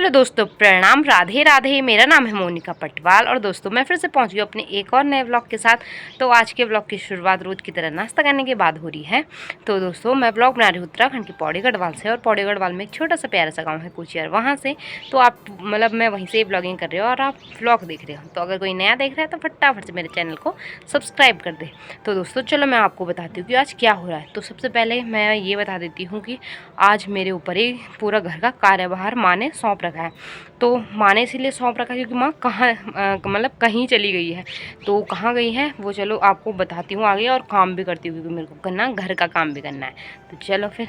Hello दोस्तों, प्रणाम, राधे राधे। मेरा नाम है मोनिका पटवाल और दोस्तों मैं फिर से पहुंच गई अपने एक और नए व्लॉग के साथ। तो आज के व्लॉग की शुरुआत रोज़ की तरह नाश्ता करने के बाद हो रही है। तो दोस्तों मैं व्लॉग बना रही हूँ उत्तराखंड की पौड़ी गढ़वाल से, और पौड़ी गढ़वाल में एक छोटा सा प्यारा सा गाँव है कुचियर, वहाँ से। तो आप मैं वहीं से ब्लॉगिंग कर रही हूँ और आप व्लॉग देख रहे हो। तो अगर कोई नया देख रहा है तो फटाफट से मेरे चैनल को सब्सक्राइब कर दे। तो दोस्तों चलो मैं आपको बताती हूँ कि आज क्या हो रहा है। तो सबसे पहले मैं ये बता देती हूँ कि आज मेरे ऊपर ही पूरा घर का कार्यभार माँ ने सौंप रखा है। तो माँ ने इसीलिए सौंप रखा है क्योंकि माँ कहीं चली गई है। तो कहाँ गई है वो चलो आपको बताती हूँ आगे, और काम भी करती हूँ क्योंकि मेरे को करना घर का काम भी करना है। तो चलो फिर।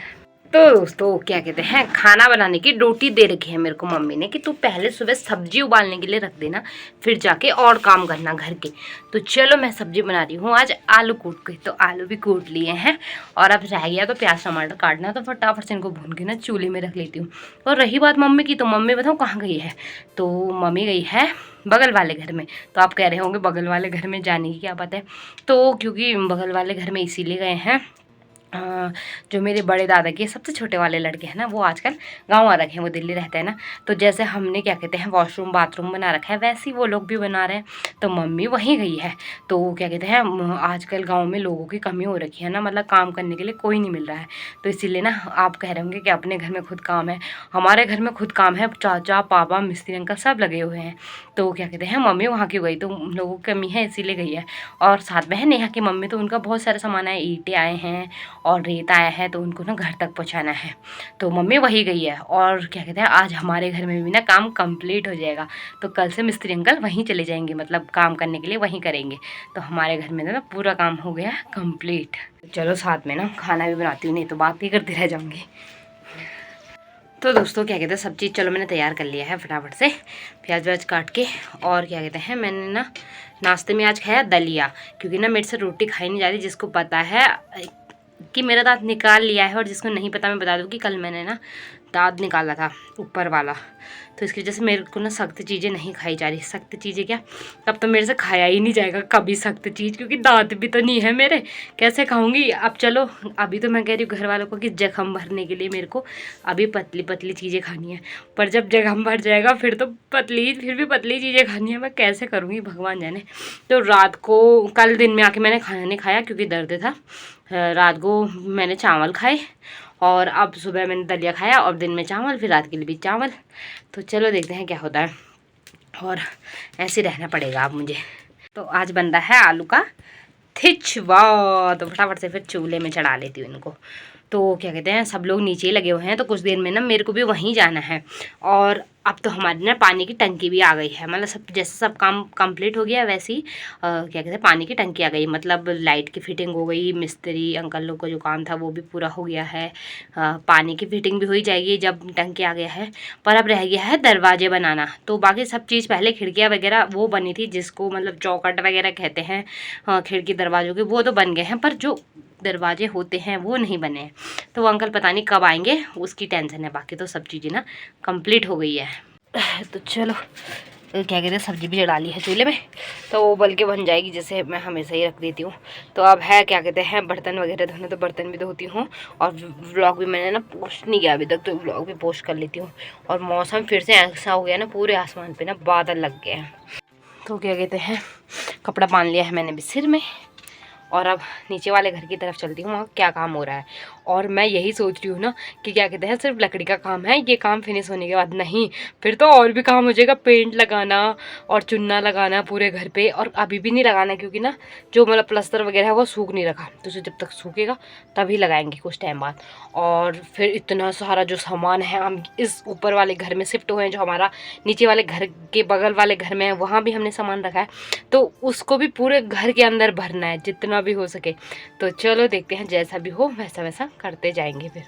तो दोस्तों क्या कहते हैं, खाना बनाने की ड्यूटी दे रखी है मेरे को मम्मी ने कि तू पहले सुबह सब्जी उबालने के लिए रख देना, फिर जाके और काम करना घर के। तो चलो मैं सब्जी बना रही हूँ आज आलू कूट के। तो आलू भी कूट लिए हैं और अब रह गया तो प्याज टमाटर काटना, तो फटाफट से इनको भून के ना चूल्हे में रख लेती हूँ। और रही बात मम्मी की, तो मम्मी बताऊँ कहाँ गई है। तो मम्मी गई है बगल वाले घर में। तो आप कह रहे होंगे बगल वाले घर में जाने की क्या बात है। तो क्योंकि बगल वाले घर में इसीलिए गए हैं, जो मेरे बड़े दादा के सबसे छोटे वाले लड़के हैं ना, वो आजकल गांव आ रखे हैं, वो दिल्ली रहते हैं ना। तो जैसे हमने क्या कहते हैं वॉशरूम बाथरूम बना रखा है, वैसे ही वो लोग भी बना रहे हैं। तो मम्मी वहीं गई है। तो क्या कहते हैं आजकल गांव में लोगों की कमी हो रखी है ना, मतलब काम करने के लिए कोई नहीं मिल रहा है। तो इसीलिए ना आप कह रहे होंगे कि अपने घर में खुद काम है, हमारे घर में खुद काम है, चाचा पापा मिस्त्री अंकल सब लगे हुए हैं। तो क्या कहते हैं मम्मी वहाँ क्यों गई, तो लोगों की कमी है इसीलिए गई है। और साथ में है नेहा की मम्मी, तो उनका बहुत सारा सामान है, ईंटें आए हैं और रेत आया है, तो उनको ना घर तक पहुंचाना है। तो मम्मी वही गई है। और क्या कहते हैं आज हमारे घर में भी ना काम कंप्लीट हो जाएगा। तो कल से मिस्त्री अंकल वहीं चले जाएंगे, मतलब काम करने के लिए वहीं करेंगे। तो हमारे घर में ना पूरा काम हो गया कंप्लीट। चलो साथ में ना खाना भी बनाती हूँ, नहीं तो बात ही करती रह जाऊँगी। तो दोस्तों क्या कहते हैं सब चीज़ चलो मैंने तैयार कर लिया है फटाफट से, प्याज व्याज काट के। और क्या कहते हैं मैंने ना नाश्ते में आज खाया दलिया, क्योंकि ना मेरे से रोटी खाई नहीं जा रही। जिसको पता है कि मेरा दांत निकाल लिया है, और जिसको नहीं पता मैं बता दूँ कि कल मैंने ना दांत निकाला था ऊपर वाला। तो इसकी वजह से मेरे को ना सख्त चीज़ें नहीं खाई जा रही। सख्त चीज़ें क्या, अब तो मेरे से खाया ही नहीं जाएगा कभी सख्त चीज़, क्योंकि दांत भी तो नहीं है मेरे, कैसे खाऊंगी। अब चलो अभी तो मैं कह रही हूँ घर वालों को कि जख्म भरने के लिए मेरे को अभी पतली पतली चीज़ें खानी है। पर जब जख्म भर जाएगा फिर तो फिर भी पतली चीज़ें खानी है, मैं कैसे करूँगी भगवान जाने। तो रात को कल दिन में आके मैंने खाना नहीं खाया क्योंकि दर्द था। रात को मैंने चावल खाए, और अब सुबह मैंने दलिया खाया, और दिन में चावल, फिर रात के लिए भी चावल। तो चलो देखते हैं क्या होता है, और ऐसे रहना पड़ेगा अब मुझे। तो आज बन रहा है आलू का थिचवा। तो फटाफट से फिर चूल्हे में चढ़ा लेती हूँ इनको। तो क्या कहते हैं सब लोग नीचे ही लगे हुए हैं, तो कुछ देर में ना मेरे को भी वहीं जाना है। और अब तो हमारी ना पानी की टंकी भी आ गई है, मतलब सब जैसे सब काम कंप्लीट हो गया वैसे ही क्या कहते हैं पानी की टंकी आ गई, मतलब लाइट की फिटिंग हो गई, मिस्त्री अंकल लोग का जो काम था वो भी पूरा हो गया है। पानी की फिटिंग भी हो ही जाएगी जब टंकी आ गया है। पर अब रह गया है दरवाजे बनाना। तो बाकी सब चीज़ पहले खिड़कियाँ वगैरह वो बनी थी, जिसको मतलब चौखट वगैरह कहते हैं खिड़की दरवाजों के, वो तो बन गए हैं, पर जो दरवाजे होते हैं वो नहीं बने हैं। तो वो अंकल पता नहीं कब आएंगे, उसकी टेंशन है। बाकी तो सब चीज़ें ना कंप्लीट हो गई है। तो चलो क्या कहते हैं सब्जी भी चढ़ा ली है चूल्हे में, तो वो बल्कि बन जाएगी, जैसे मैं हमेशा ही रख देती हूँ। तो अब है क्या कहते हैं बर्तन वगैरह धोने, तो बर्तन भी धोती हूँ। और व्लॉग भी मैंने ना पोस्ट नहीं किया अभी तक, तो व्लॉग भी पोस्ट कर लेती हूँ। और मौसम फिर से ऐसा हो गया ना, पूरे आसमान पे ना बादल लग गए हैं। तो क्या कहते हैं कपड़ा बांध लिया है मैंने भी सिर में, और अब नीचे वाले घर की तरफ चलती हूँ, वहाँ क्या काम हो रहा है। और मैं यही सोच रही हूँ ना कि क्या कहते हैं सिर्फ लकड़ी का काम है, ये काम फिनिश होने के बाद नहीं, फिर तो और भी काम हो जाएगा, पेंट लगाना और चुन्ना लगाना पूरे घर पे। और अभी भी नहीं लगाना क्योंकि ना जो मतलब प्लस्तर वगैरह है वो सूख नहीं रखा, तो जब तक सूखेगा तभी लगाएंगे कुछ टाइम बाद। और फिर इतना सारा जो सामान है, हम इस ऊपर वाले घर में शिफ्ट हुए हैं, जो हमारा नीचे वाले घर के बगल वाले घर में है वहाँ भी हमने सामान रखा है, तो उसको भी पूरे घर के अंदर भरना है जितना भी हो सके। तो चलो देखते हैं जैसा भी हो वैसा वैसा करते जाएंगे फिर।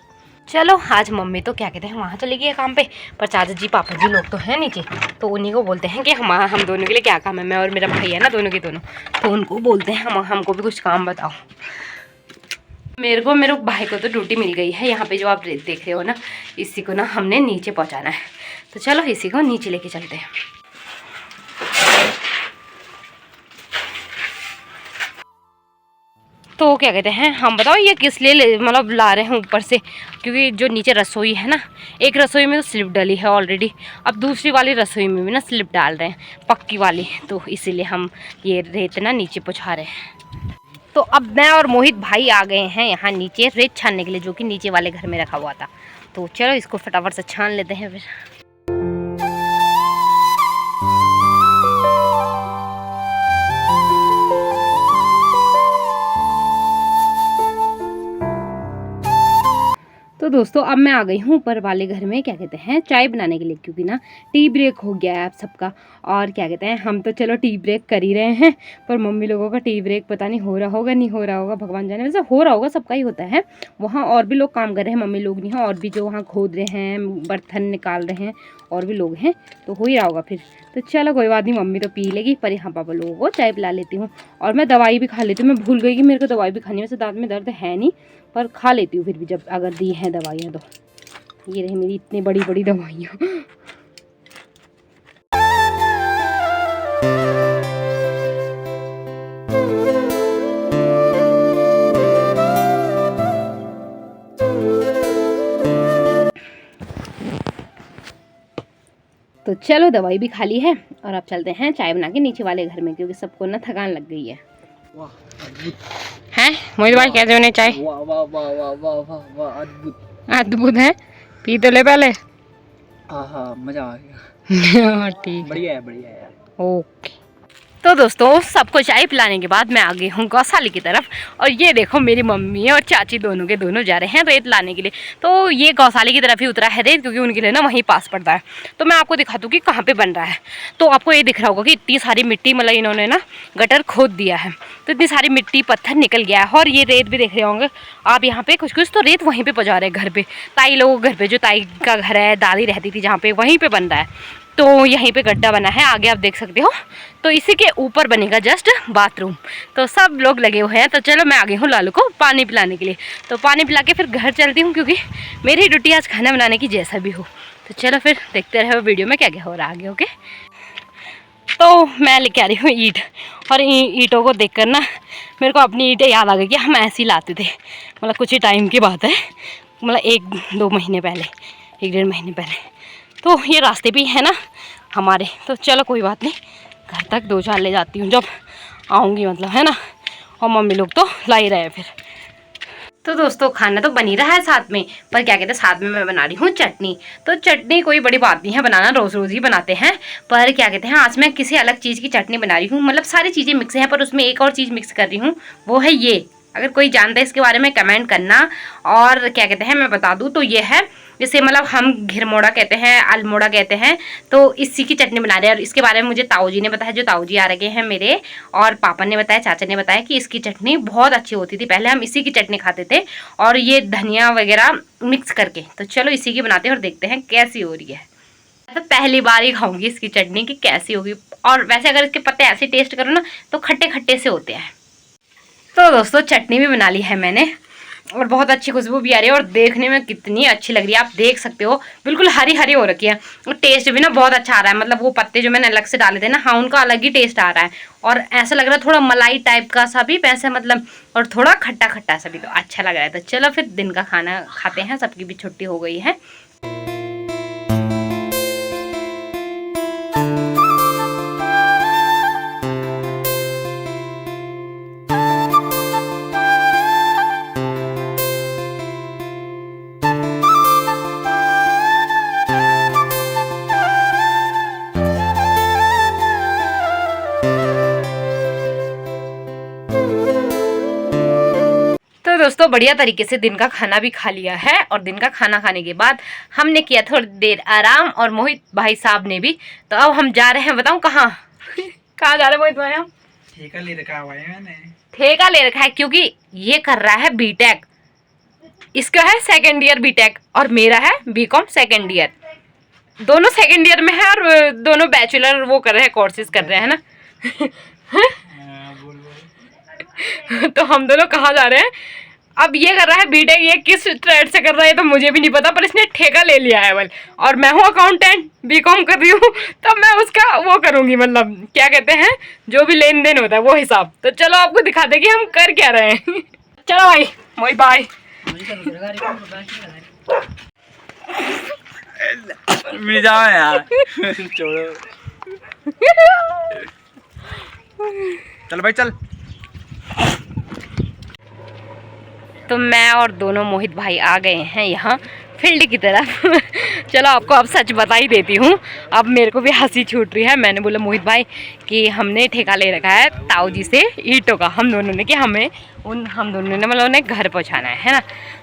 चलो आज मम्मी तो क्या कहते हैं वहाँ चली गई है काम पे, पर चाचा जी पापा जी लोग तो हैं नीचे, तो उन्हीं को बोलते हैं कि हम दोनों के लिए क्या काम है, मैं और मेरा भाई है ना दोनों के दोनों, तो उनको बोलते हैं हमको भी कुछ काम बताओ। मेरे भाई को तो ड्यूटी मिल गई है यहाँ पे, जो आप देख रहे हो ना, इसी को ना हमने नीचे पहुँचाना है। तो चलो इसी को नीचे लेके चलते हैं। तो क्या कहते हैं, हम बताओ ये किस लिए मतलब ला रहे हैं ऊपर से, क्योंकि जो नीचे रसोई है ना, एक रसोई में तो स्लिप डली है ऑलरेडी, अब दूसरी वाली रसोई में भी ना स्लिप डाल रहे हैं पक्की वाली, तो इसीलिए हम ये रेत ना नीचे पहुँचा रहे हैं। तो अब मैं और मोहित भाई आ गए हैं यहाँ नीचे रेत छानने के लिए, जो कि नीचे वाले घर में रखा हुआ था। तो चलो इसको फटाफट से छान लेते हैं फिर। तो दोस्तों अब मैं आ गई हूँ ऊपर वाले घर में, क्या कहते हैं, चाय बनाने के लिए, क्योंकि ना टी ब्रेक हो गया है आप सबका। और क्या कहते हैं, हम तो चलो टी ब्रेक कर ही रहे हैं, पर मम्मी लोगों का टी ब्रेक पता नहीं हो रहा होगा नहीं हो रहा होगा, भगवान जाने। वैसे हो रहा होगा, सबका ही होता है। वहाँ और भी लोग काम कर रहे हैं, मम्मी लोग नहीं हैं, और भी जो वहाँ खोद रहे हैं, बर्तन निकाल रहे हैं, और भी लोग हैं, तो हो ही रहा होगा फिर। तो चलो कोई बात नहीं, मम्मी तो पी लेगी, पर यहाँ पापा लोगों को चाय पिला लेती हूँ। और मैं दवाई भी खा लेती हूँ, मैं भूल गई कि मेरे को दवाई भी खानी है। वैसे दांत में दर्द है नहीं, पर खा लेती हूँ फिर भी, जब अगर दी हैं दवाइयाँ तो। ये रही मेरी इतनी बड़ी बड़ी दवाइयाँ। तो चलो दवाई भी खा ली है, और अब चलते हैं चाय बना के नीचे वाले घर में, क्योंकि सबको ना थकान लग गई है। हैं मोहित भाई, कैसे होने चाय? वाह वाह वाह वाह वाह वाह वाह, अद्भुत अद्भुत है। पी तो ले पहले। हाँ मजा आ गया। ठीक, बढ़िया है बढ़िया है। ओके। तो दोस्तों सबको चाय पिलाने के बाद मैं आ गई हूँ गौशाले की तरफ, और ये देखो मेरी मम्मी और चाची दोनों के दोनों जा रहे हैं रेत लाने के लिए। तो ये गौशाले की तरफ ही उतरा है रेत, क्योंकि उनके लिए ना वहीं पास पड़ता है। तो मैं आपको दिखा दूँ कि कहाँ पे बन रहा है। तो आपको ये दिख रहा होगा कि इतनी सारी मिट्टी, मतलब इन्होंने ना गटर खोद दिया है, तो इतनी सारी मिट्टी पत्थर निकल गया है। और ये रेत भी देख रहे होंगे आप यहाँ पे, कुछ कुछ तो रेत वहीं पर पहुँचा रहे हैं घर पर, ताई लोगों घर पर, जो ताई का घर है, दादी रहती थी जहाँ पे, वहीं पर बन रहा है। तो यहीं पे गड्ढा बना है, आगे आप देख सकते हो। तो इसी के ऊपर बनेगा जस्ट बाथरूम। तो सब लोग लगे हुए हैं। तो चलो मैं आ गई हूँ लालू को पानी पिलाने के लिए। तो पानी पिला के फिर घर चलती हूँ, क्योंकि मेरी ड्यूटी आज खाना बनाने की जैसा भी हो। तो चलो फिर देखते रहो वीडियो में क्या क्या हो रहा है आगे। ओके। तो मैं लेके आ रही हूँ ईंट, और ईंटों को देख कर ना मेरे को अपनी ईंटें याद आ गई कि हम ऐसे ही लाते थे, मतलब कुछ ही टाइम की बात है, मतलब 1-2 महीने पहले, 1-1.5 महीने पहले। तो ये रास्ते भी है ना हमारे। तो चलो कोई बात नहीं, घर तक 2-4 ले जाती हूँ जब आऊँगी, मतलब है ना। और मम्मी लोग तो ला ही रहे हैं फिर। तो दोस्तों खाना तो बन ही रहा है साथ में, पर क्या कहते हैं, साथ में मैं बना रही हूँ चटनी। तो चटनी कोई बड़ी बात नहीं है बनाना, रोज़ रोज़ ही बनाते हैं। पर क्या कहते हैं, आज मैं किसी अलग चीज़ की चटनी बना रही हूँ। मतलब सारी चीज़ें मिक्स हैं, पर उसमें एक और चीज़ मिक्स कर रही हूँ, वो है ये। अगर कोई जानता है इसके बारे में कमेंट करना। और क्या कहते हैं, मैं बता दूँ तो ये है, जैसे मतलब हम घिरमोड़ा कहते हैं, अल्मोड़ा कहते हैं, तो इसी की चटनी बना रहे हैं। और इसके बारे में मुझे ताऊ जी ने बताया, जो ताऊ जी आ रखे हैं मेरे, और पापा ने बताया, चाचा ने बताया कि इसकी चटनी बहुत अच्छी होती थी। पहले हम इसी की चटनी खाते थे, और ये धनिया वगैरह मिक्स करके। तो चलो इसी की बनाते हैं और देखते हैं कैसी हो रही है। तो पहली बार ही खाऊंगी इसकी चटनी की कैसी होगी। और वैसे अगर इसके पत्ते ऐसे टेस्ट करो ना, तो खट्टे खट्टे से होते हैं। तो दोस्तों चटनी भी बना ली है मैंने, और बहुत अच्छी खुशबू भी आ रही है, और देखने में कितनी अच्छी लग रही है आप देख सकते हो। बिल्कुल हरी हरी हो रखी है, और टेस्ट भी ना बहुत अच्छा आ रहा है। मतलब वो पत्ते जो मैंने अलग से डाले थे ना, हाँ, उनका अलग ही टेस्ट आ रहा है। और ऐसा लग रहा है थोड़ा मलाई टाइप का सा भी वैसे, मतलब, और थोड़ा खट्टा खट्टा सा भी, तो अच्छा लग रहा है। तो चलो फिर दिन का खाना खाते हैं, सबकी भी छुट्टी हो गई है। तो दोस्तों बढ़िया तरीके से दिन का खाना भी खा लिया है, और दिन का खाना खाने के बाद हमने किया थोड़ी देर आराम, और मोहित भाई साहब ने भी। तो अब हम जा रहे हैं, बताऊं कहाँ? कहाँ जा रहे हैं मोहित भाई? हम ठेका ले रखा है मैंने। ठेका ले रखा है क्योंकि ये कर रहा है बीटेक, इसका है 2nd ईयर बीटेक, और मेरा है बीकॉम 2nd ईयर। दोनों 2nd ईयर में है, और दोनों बैचलर वो कर रहे हैं, कोर्सेज कर रहे हैं ना। तो हम दोनों कहाँ जा रहे हैं? अब ये कर रहा है बीटेक, ये किस ट्रेड से कर रहा है तो मुझे भी नहीं पता, पर इसने ठेका ले लिया है। और मैं हूँ अकाउंटेंट, बीकॉम कर रही हूँ, तो मैं उसका वो करूँगी, मतलब क्या कहते हैं, जो भी लेन देन होता है वो हिसाब। तो चलो आपको दिखा दे कि हम कर क्या रहे हैं। चलो भाई मोहित भाई, मिल जाओ यार। छोड़ो, चल भाई चल। तो मैं और दोनों मोहित भाई आ गए हैं यहाँ फील्ड की तरफ। चलो आपको अब सच बता ही देती हूँ, अब मेरे को भी हंसी छूट रही है। मैंने बोला मोहित भाई कि हमने ठेका ले रखा है ताऊ जी से ईंटों का, हम दोनों ने, कि हम दोनों ने मतलब उन्हें घर पहुँचाना है ना।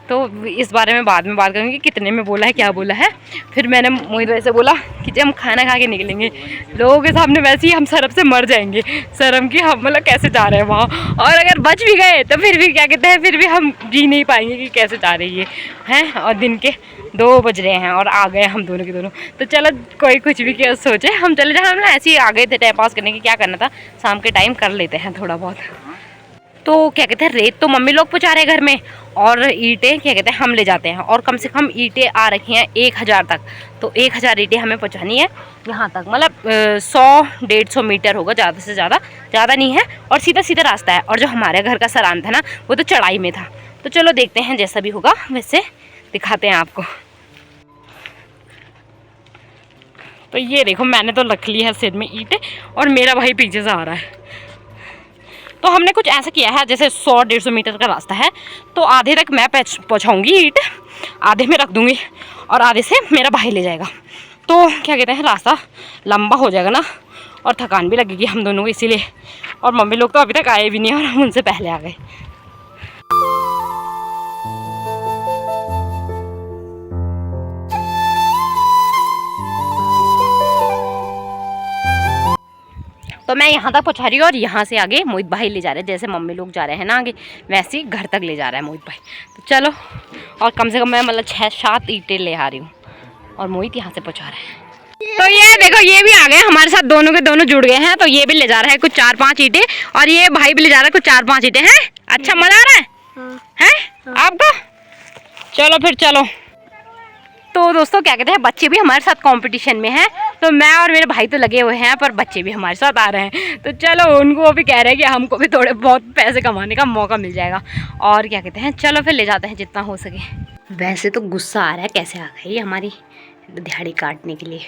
तो इस बारे में बाद में बात करूँगी कि कितने में बोला है, क्या बोला है। फिर मैंने मोहित भाई से बोला कि जब हम खाना खा के निकलेंगे लोगों के सामने वैसे ही हम शर्म से मर जाएंगे, शर्म की, हम मतलब कैसे जा रहे हैं वहाँ, और अगर बच भी गए तो फिर भी क्या कहते हैं, फिर भी हम जी नहीं पाएंगे कि कैसे जा रही है। और दिन के 2 बज रहे हैं और आ गए हम दोनों के दोनों। तो चलो कोई कुछ भी क्या सोचे, हम चले जाए, हम ना ऐसे ही आ गए थे टाइम पास करने की, क्या करना था, शाम के टाइम कर लेते हैं थोड़ा बहुत। तो क्या कहते हैं, रेत तो मम्मी लोग पहुँचा रहे हैं घर में, और ईंटें क्या कहते हैं हम ले जाते हैं। और कम से कम ईंटें आ रखी हैं 1000 तक, तो 1000 ईंटें हमें पहुँचानी है यहाँ तक, मतलब 100-150 मीटर होगा ज़्यादा से ज़्यादा नहीं है, और सीधा सीधा रास्ता है। और जो हमारे घर का सरान था ना वो तो चढ़ाई में था। तो चलो देखते हैं, जैसा भी होगा वैसे दिखाते हैं आपको। तो ये देखो मैंने तो रख ली है सिर में ईंटें, और मेरा भाई पीछे से आ रहा है। तो हमने कुछ ऐसा किया है, जैसे 100-150 मीटर का रास्ता है, तो आधे तक मैं पहुँचाऊँगी ईंट, आधे में रख दूँगी, और आधे से मेरा भाई ले जाएगा। तो क्या कहते हैं, रास्ता लंबा हो जाएगा ना, और थकान भी लगेगी हम दोनों को, इसीलिए। और मम्मी लोग तो अभी तक आए भी नहीं, और हम उनसे पहले आ गए। तो मैं यहाँ तक पहुँचा रही हूँ, और यहाँ से आगे मोहित भाई ले जा रहे हैं, जैसे मम्मी लोग जा रहे हैं ना आगे, वैसे ही घर तक ले जा रहा है मोहित भाई। तो चलो, और कम से कम मैं मतलब 6-7 ईंटें ले आ रही हूँ, और मोहित यहाँ से पहुँचा रहे हैं। तो ये देखो ये भी आ गए हमारे साथ, दोनों के दोनों जुड़ गए हैं। तो ये भी ले जा रहा है कुछ 4-5 ईंटें, और ये भाई भी ले जा रहा है कुछ 4-5 ईंटें। हैं, अच्छा मजा आ रहा है, हैं आपको? चलो फिर चलो। तो दोस्तों क्या कहते हैं, बच्चे भी हमारे साथ कंपटीशन में हैं, तो मैं और मेरे भाई तो लगे हुए हैं, पर बच्चे भी हमारे साथ आ रहे हैं। तो चलो उनको भी कह रहे हैं कि हमको भी थोड़े बहुत पैसे कमाने का मौका मिल जाएगा, और क्या कहते हैं, चलो फिर ले जाते हैं जितना हो सके। वैसे तो गुस्सा आ रहा है, कैसे आ गई हमारी दिहाड़ी काटने के लिए।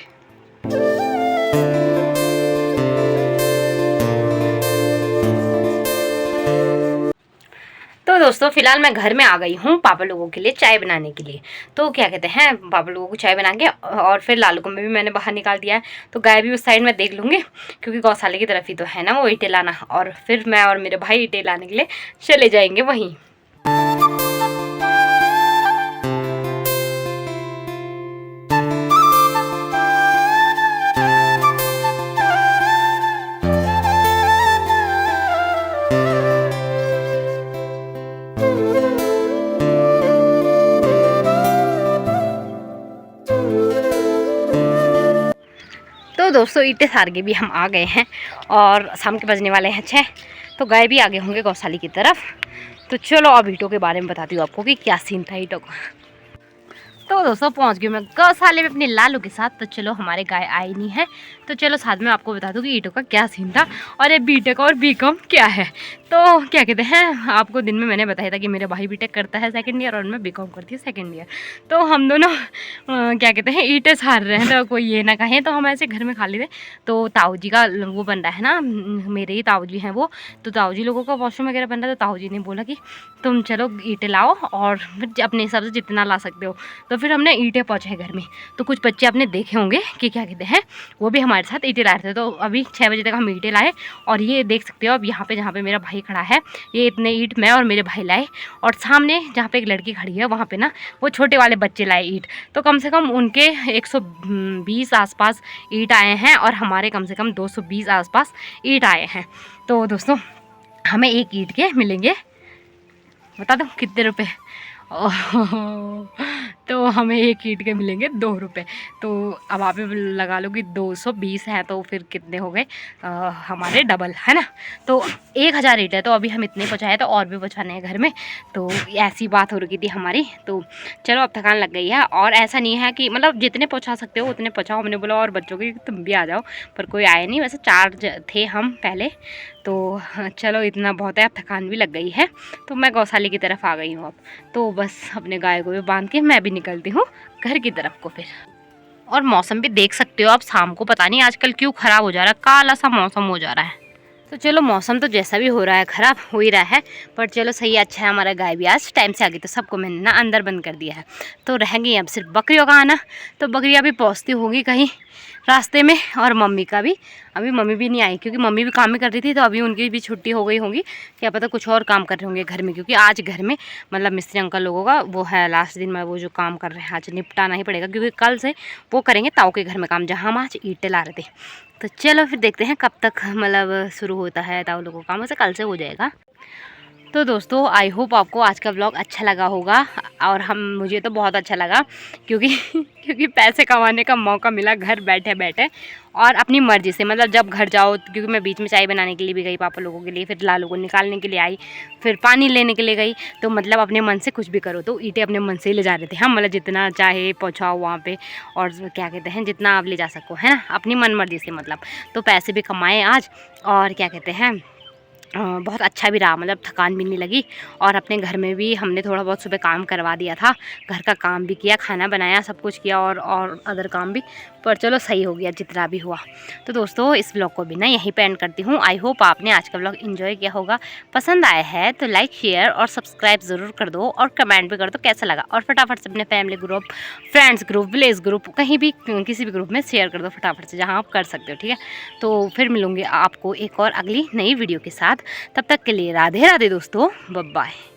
तो दोस्तों फिलहाल मैं घर में आ गई हूँ पापा लोगों के लिए चाय बनाने के लिए। तो क्या कहते हैं, पापा लोगों को चाय बना के, और फिर लालू को में भी मैंने बाहर निकाल दिया है। तो गाय भी उस साइड में देख लूँगी, क्योंकि गौशाले की तरफ ही तो है ना वो ईंटें लाना, और फिर मैं और मेरे भाई ईंटें लाने के लिए चले जाएंगे वहीं। तो दोस्तों ईंटें सार के भी हम आ गए हैं, और शाम के बजने वाले हैं 6, तो गए भी आगे होंगे गौशाली की तरफ। तो चलो अब ईंटों के बारे में बताती हूँ आपको कि क्या सीन था ईंटों का। तो दोस्तों पहुंच गई मैं गौशाले में अपने लालू के साथ। तो चलो हमारे गाय आई नहीं है, तो चलो साथ में आपको बता दूं कि ईंटों का क्या सीन था, और ये बीटेक और बीकॉम क्या है। तो क्या कहते हैं, आपको दिन में मैंने बताया था कि मेरा भाई बीटेक करता है 2nd ईयर, और मैं बीकॉम करती हूँ 2nd ईयर। तो हम दोनों क्या कहते हैं ईंटें सार रहे हैं, तो कोई ये ना कहें, तो हम ऐसे घर में खाली थे। तो ताऊ जी का वो बन रहा है ना, मेरे ही ताऊ जी हैं वो, तो ताऊ जी लोगों का वॉशरूम वगैरह बन रहा है। तो ताऊ जी ने बोला कि तुम चलो ईंटें लाओ, और फिर अपने हिसाब से जितना ला सकते हो। तो फिर हमने ईंटें पहुँचाए घर में। तो कुछ बच्चे आपने देखे होंगे कि क्या कहते हैं, वो भी हमारे साथ ईंटें लाए थे। तो अभी 6 बजे तक हम ईंटें लाए, और ये देख सकते हो अब यहाँ पे जहाँ पे मेरा भाई खड़ा है, ये इतने ईंट मैं और मेरे भाई लाए। और सामने जहाँ पे एक लड़की खड़ी है वहाँ पे ना वो छोटे वाले बच्चे लाए ईंट। तो कम से कम उनके 120 आसपास ईंट आए हैं, और हमारे कम से कम 220 आसपास ईंट आए हैं। तो दोस्तों हमें एक ईंट के मिलेंगे, बता दो कितने रुपए? तो हमें एक ईंट के मिलेंगे 2 रुपये। तो अब आप ही लगा लो कि 220 है तो फिर कितने हो गए हमारे डबल, है ना। तो 1000 ईंट है, तो अभी हम इतने पहुँचाए तो और भी पहुँचाने हैं घर में। तो ऐसी बात हो रही थी हमारी। तो चलो अब थकान लग गई है, और ऐसा नहीं है कि मतलब जितने पहुँचा सकते हो उतने पहुँचाओ। हमने बोला और बच्चों की तुम भी आ जाओ, पर कोई आए नहीं। वैसे 4 थे हम पहले, तो चलो इतना बहुत है। अब थकान भी लग गई है, तो मैं गौशाले की तरफ आ गई हूँ अब। तो बस अपने गाय को भी बांध के मैं भी निकलती हूँ घर की तरफ को फिर। और मौसम भी देख सकते हो आप, शाम को पता नहीं आजकल क्यों ख़राब हो जा रहा है, काला सा मौसम हो जा रहा है। तो चलो मौसम तो जैसा भी हो रहा है ख़राब हो ही रहा है, पर चलो सही है, अच्छा है। हमारा गाय भी आज टाइम से आ गई, तो सबको मैंने ना अंदर बंद कर दिया है। तो रह गई अब सिर्फ बकरियों का आना। तो बकरियाँ भी पहुँचती होंगी कहीं रास्ते में, और मम्मी का भी। अभी मम्मी भी नहीं आई क्योंकि मम्मी भी काम में कर रही थी, तो अभी उनकी भी छुट्टी हो गई होगी, क्या पता कुछ और काम कर रहे होंगे घर में। क्योंकि आज घर में मतलब मिस्त्री अंकल लोगों का वो है लास्ट दिन में, वो जो काम कर रहे हैं आज निपटाना ही पड़ेगा, क्योंकि कल से वो करेंगे ताऊ के घर में काम, जहाँ हम आज ईंटें ला रहे थे। तो चलो फिर देखते हैं कब तक मतलब शुरू होता है ताऊ लोगों का काम, वैसे कल से हो जाएगा। तो दोस्तों आई होप आपको आज का व्लॉग अच्छा लगा होगा, और मुझे तो बहुत अच्छा लगा, क्योंकि क्योंकि पैसे कमाने का मौका मिला घर बैठे बैठे, और अपनी मर्ज़ी से। मतलब जब घर जाओ, क्योंकि मैं बीच में चाय बनाने के लिए भी गई पापा लोगों के लिए, फिर लालू को निकालने के लिए आई, फिर पानी लेने के लिए गई। तो मतलब अपने मन से कुछ भी करो। तो ईंटें अपने मन से ही ले जा रहे थे हम, मतलब जितना चाहे पहुँचाओ वहाँ पे, और क्या कहते हैं जितना आप ले जा सको, है ना, अपनी मन मर्ज़ी से मतलब। तो पैसे भी कमाए आज, और क्या कहते हैं बहुत अच्छा भी रहा, मतलब थकान भी नहीं लगी। और अपने घर में भी हमने थोड़ा बहुत सुबह काम करवा दिया था, घर का काम भी किया, खाना बनाया, सब कुछ किया, और अदर काम भी। पर चलो सही हो गया जितना भी हुआ। तो दोस्तों इस व्लॉग को भी ना यहीं पे एंड करती हूँ। आई होप आपने आज का व्लॉग एंजॉय किया होगा। पसंद आया है तो लाइक शेयर और सब्सक्राइब ज़रूर कर दो, और कमेंट भी कर दो कैसा लगा। और फटाफट से अपने family group, friends group, village group, कहीं भी किसी भी ग्रुप में शेयर कर दो फटाफट से, जहाँ आप कर सकते हो, ठीक है। तो फिर मिलूँगी आपको एक और अगली नई वीडियो के साथ। तब तक के लिए राधे राधे दोस्तों, बाय बाय।